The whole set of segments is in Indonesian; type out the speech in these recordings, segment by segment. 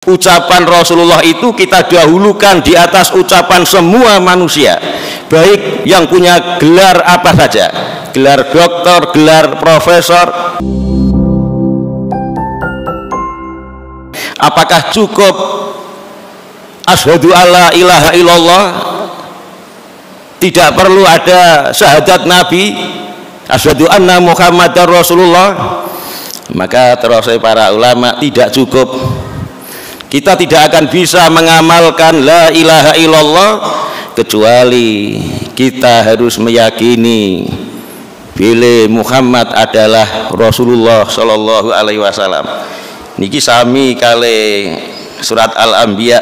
Ucapan Rasulullah itu kita dahulukan di atas ucapan semua manusia, baik yang punya gelar apa saja, gelar doktor, gelar profesor. Apakah cukup asyhadu alla ilaha illallah? Tidak perlu ada syahadat Nabi, asyhadu anna Muhammadar Rasulullah? Maka terus para ulama tidak cukup. Kita tidak akan bisa mengamalkan la ilaha illallah kecuali kita harus meyakini bila Muhammad adalah Rasulullah sallallahu alaihi wasallam. Niki sami kali surat Al-Anbiya,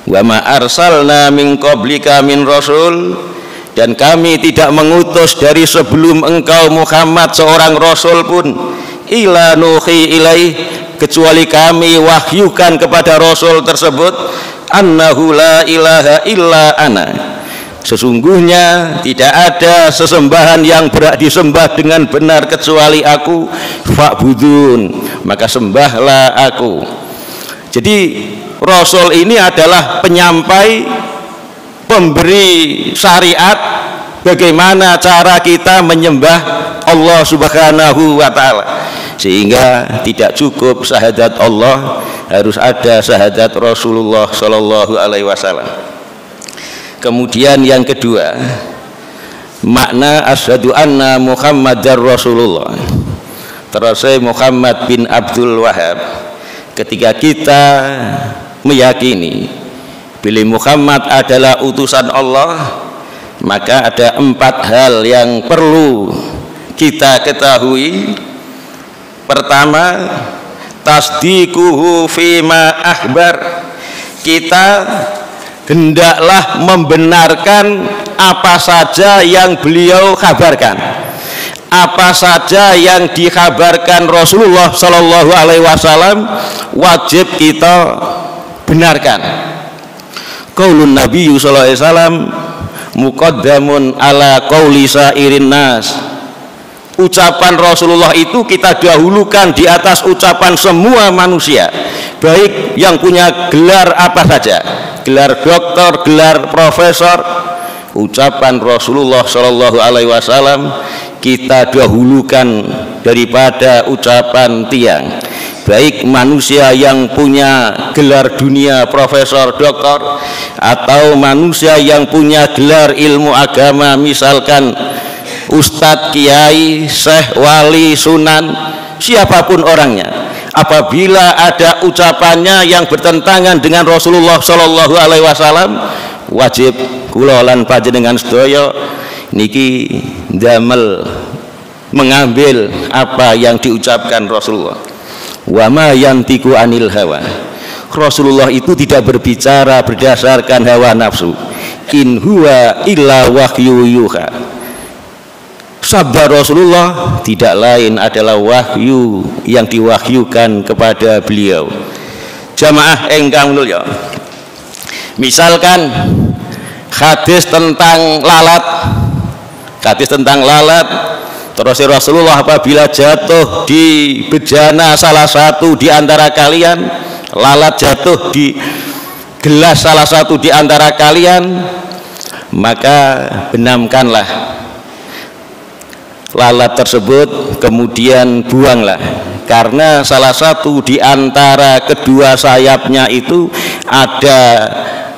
wa ma arsalna min qablika min rasul, dan kami tidak mengutus dari sebelum engkau Muhammad seorang rasul pun, ila nuhi ilaih, kecuali kami wahyukan kepada Rasul tersebut, annahu la ilaha illa ana, sesungguhnya tidak ada sesembahan yang berhak disembah dengan benar kecuali aku, fa'budun, maka sembahlah aku. Jadi Rasul ini adalah penyampai, pemberi syariat bagaimana cara kita menyembah Allah Subhanahu wa ta'ala, sehingga tidak cukup syahadat Allah, harus ada syahadat Rasulullah Shallallahu Alaihi Wasallam. Kemudian yang kedua, makna asyhadu anna Muhammadar Rasulullah. Terus Muhammad bin Abdul Wahab, ketika kita meyakini bila Muhammad adalah utusan Allah, maka ada 4 hal yang perlu kita ketahui. Pertama, tasdiquhu fima akhbar, kita hendaklah membenarkan apa saja yang beliau kabarkan, apa saja yang dikabarkan Rasulullah Shallallahu Alaihi Wasallam wajib kita benarkan. Qaulun Nabi Sallallahu Alaihi Wasallam muqaddamun ala qauli sairin nas, ucapan Rasulullah itu kita dahulukan di atas ucapan semua manusia, baik yang punya gelar apa saja, gelar doktor, gelar profesor. Ucapan Rasulullah Shallallahu Alaihi Wasallam kita dahulukan daripada ucapan tiang, baik manusia yang punya gelar dunia profesor, doktor, atau manusia yang punya gelar ilmu agama, misalkan ustadz, kiai, syekh, wali, sunan, siapapun orangnya, apabila ada ucapannya yang bertentangan dengan Rasulullah Shallallahu Alaihi Wasallam, wajib kula lan panjenengan sedaya niki damel mengambil apa yang diucapkan Rasulullah. Wa ma yantiqu anil hawa, Rasulullah itu tidak berbicara berdasarkan hawa nafsu. In huwa illa wahyu yuha, sabda Rasulullah tidak lain adalah wahyu yang diwahyukan kepada beliau. Jamaah engkang mulya, misalkan hadis tentang lalat, terus Rasulullah apabila jatuh di bejana salah satu di antara kalian, lalat jatuh di gelas salah satu di antara kalian, maka benamkanlah lalat tersebut, kemudian buanglah, karena salah satu di antara kedua sayapnya itu ada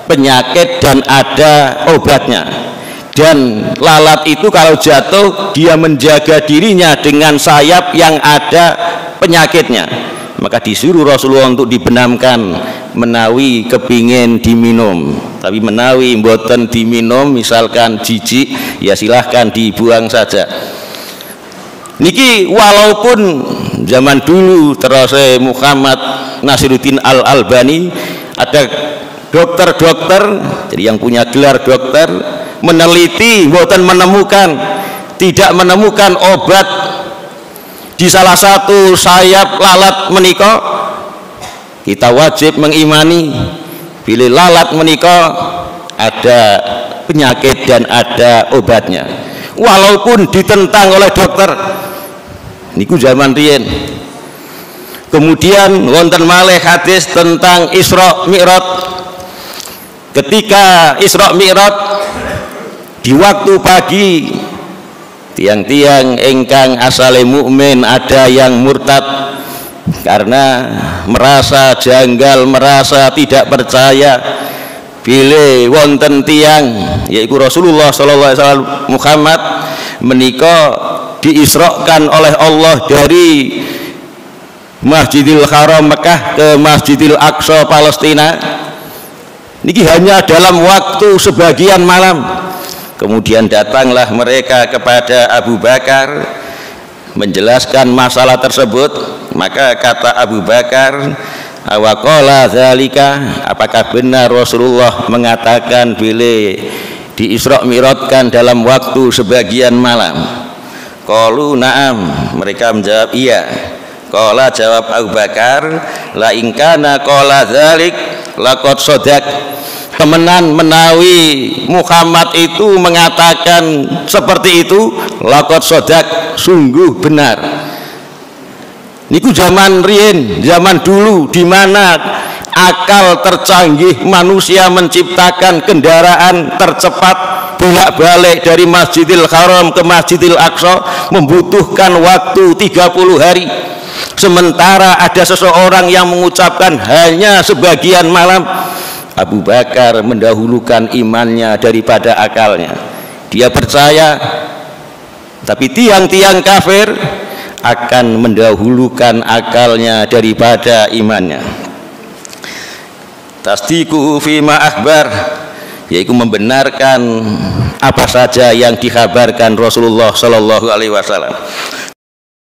penyakit dan ada obatnya. Dan lalat itu kalau jatuh dia menjaga dirinya dengan sayap yang ada penyakitnya, maka disuruh Rasulullah untuk dibenamkan. Menawi kepingin diminum, tapi menawi mboten diminum, misalkan jijik, ya silahkan dibuang saja. Niki walaupun zaman dulu terus Muhammad Nasiruddin Al-Albani, ada dokter-dokter, jadi yang punya gelar dokter, meneliti mboten menemukan, tidak menemukan obat di salah satu sayap lalat menika. Kita wajib mengimani bila lalat menika ada penyakit dan ada obatnya, walaupun ditentang oleh dokter. Niku zaman riyen Kemudian wonten malih hadis tentang Isra Mi'raj. Ketika Isra Mi'raj di waktu pagi, tiang-tiang ingkang asale mukmin ada yang murtad karena merasa janggal, merasa tidak percaya bilih wonten tiang yaitu Rasulullah sallallahu alaihi wasallam Muhammad menika diisrokan oleh Allah dari Masjidil Haram Mekah ke Masjidil Aqsa Palestina niki hanya dalam waktu sebagian malam. Kemudian datanglah mereka kepada Abu Bakar menjelaskan masalah tersebut. Maka kata Abu Bakar, awaqala dzalika, apakah benar Rasulullah mengatakan bila di Isra Mi'rajkan dalam waktu sebagian malam? Qalu na'am, mereka menjawab iya. Qala, jawab Abu Bakar, la in kana qala dzalik laqad shadaq, temenan menawi Muhammad itu mengatakan seperti itu, laqad shadaq, sungguh benar. Niku zaman riyen, zaman dulu di mana akal tercanggih manusia menciptakan kendaraan tercepat bolak-balik dari Masjidil Haram ke Masjidil Aqsa membutuhkan waktu 30 hari. Sementara ada seseorang yang mengucapkan hanya sebagian malam. Abu Bakar mendahulukan imannya daripada akalnya. Dia percaya, tapi tiang-tiang kafir akan mendahulukan akalnya daripada imannya. Tasdiquhu fima akhbar, yaitu membenarkan apa saja yang dikabarkan Rasulullah sallallahu alaihi wasallam.